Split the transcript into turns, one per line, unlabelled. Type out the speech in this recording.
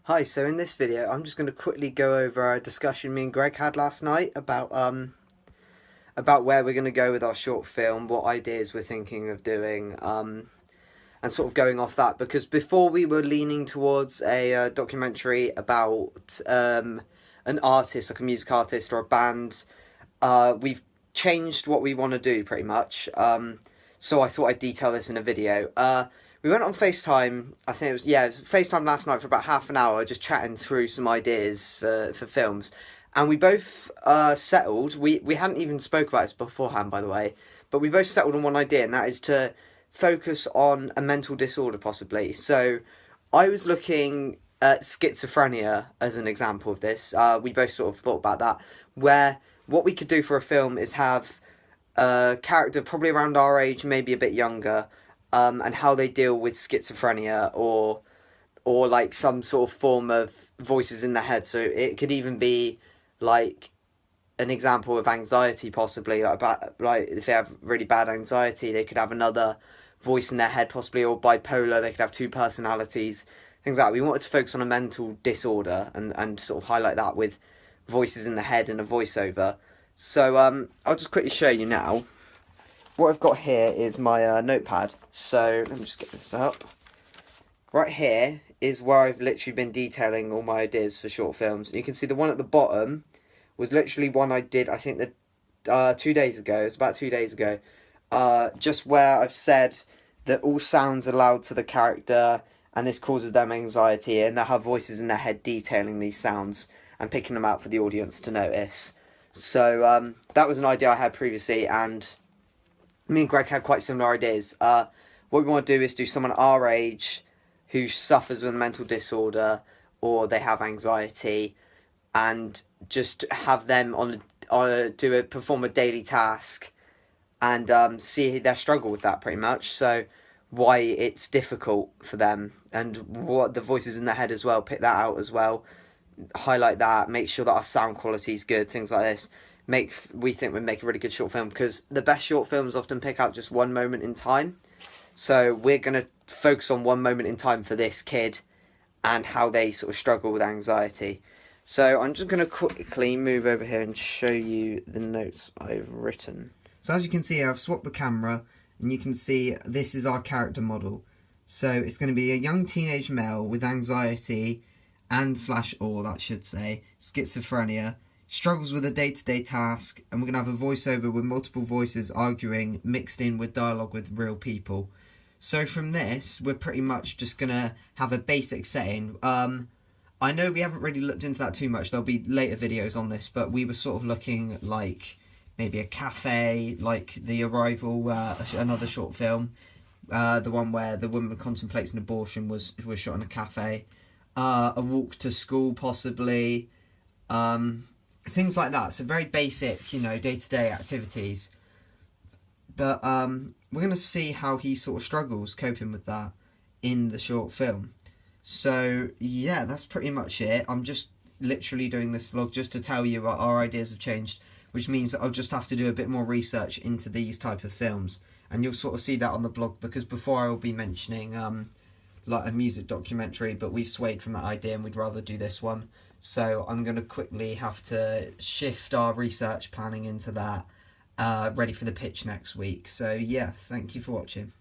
Hi, so in this video I'm just going to quickly go over a discussion me and Greg had last night about where we're going to go with our short film, what ideas we're thinking of doing, and sort of going off that, because before we were leaning towards a documentary about an artist, like a music artist or a band. We've changed what we want to do pretty much, so I thought I'd detail this in a video. We went on FaceTime. I think it was FaceTime last night for about half an hour, just chatting through some ideas for films, and we both settled. We hadn't even spoke about this beforehand, by the way, but we both settled on one idea, and that is to focus on a mental disorder, possibly. So, I was looking at schizophrenia as an example of this. We both sort of thought about that, where what we could do for a film is have a character probably around our age, maybe a bit younger, and how they deal with schizophrenia or like some sort of form of voices in their head. So it could even be like an example of anxiety, possibly like if they have really bad anxiety, they could have another voice in their head, possibly, or bipolar. They could have two personalities, things like that. We wanted to focus on a mental disorder and sort of highlight that with voices in the head and a voiceover. So I'll just quickly show you now. What I've got here is my notepad. So let me just get this up. Right here is where I've literally been detailing all my ideas for short films. You can see the one at the bottom was literally one I did, I think, 2 days ago. It's about 2 days ago. Just where I've said that all sounds are loud to the character and this causes them anxiety, and they have voices in their head detailing these sounds and picking them out for the audience to notice. So that was an idea I had previously, and me and Greg had quite similar ideas. What we want to do is do someone our age who suffers with a mental disorder or they have anxiety, and just have them perform a daily task and see their struggle with that, pretty much. So why it's difficult for them and what the voices in their head as well, pick that out as well, highlight that, make sure that our sound quality is good, things like this. We think we make a really good short film, because the best short films often pick out just one moment in time. So we're going to focus on one moment in time for this kid and how they sort of struggle with anxiety. So I'm just going to quickly move over here and show you the notes I've written. So as you can see, I've swapped the camera, and you can see this is our character model. So it's going to be a young teenage male with anxiety and/or, that should say, schizophrenia, struggles with a day-to-day task, and we're going to have a voiceover with multiple voices arguing mixed in with dialogue with real people. So from this, we're pretty much just going to have a basic setting. I know we haven't really looked into that too much. There'll be later videos on this, but we were sort of looking like maybe a cafe, like The Arrival, another short film. The one where the woman contemplates an abortion was shot in a cafe. A walk to school, possibly. Things like that. So very basic, day-to-day activities. But we're going to see how he sort of struggles coping with that in the short film. So yeah, that's pretty much it. I'm just literally doing this vlog just to tell you our ideas have changed, which means that I'll just have to do a bit more research into these type of films, and you'll sort of see that on the blog, because before I will be mentioning like a music documentary, but we've swayed from that idea and we'd rather do this one. So I'm going to quickly have to shift our research planning into that, ready for the pitch next week. So yeah, thank you for watching.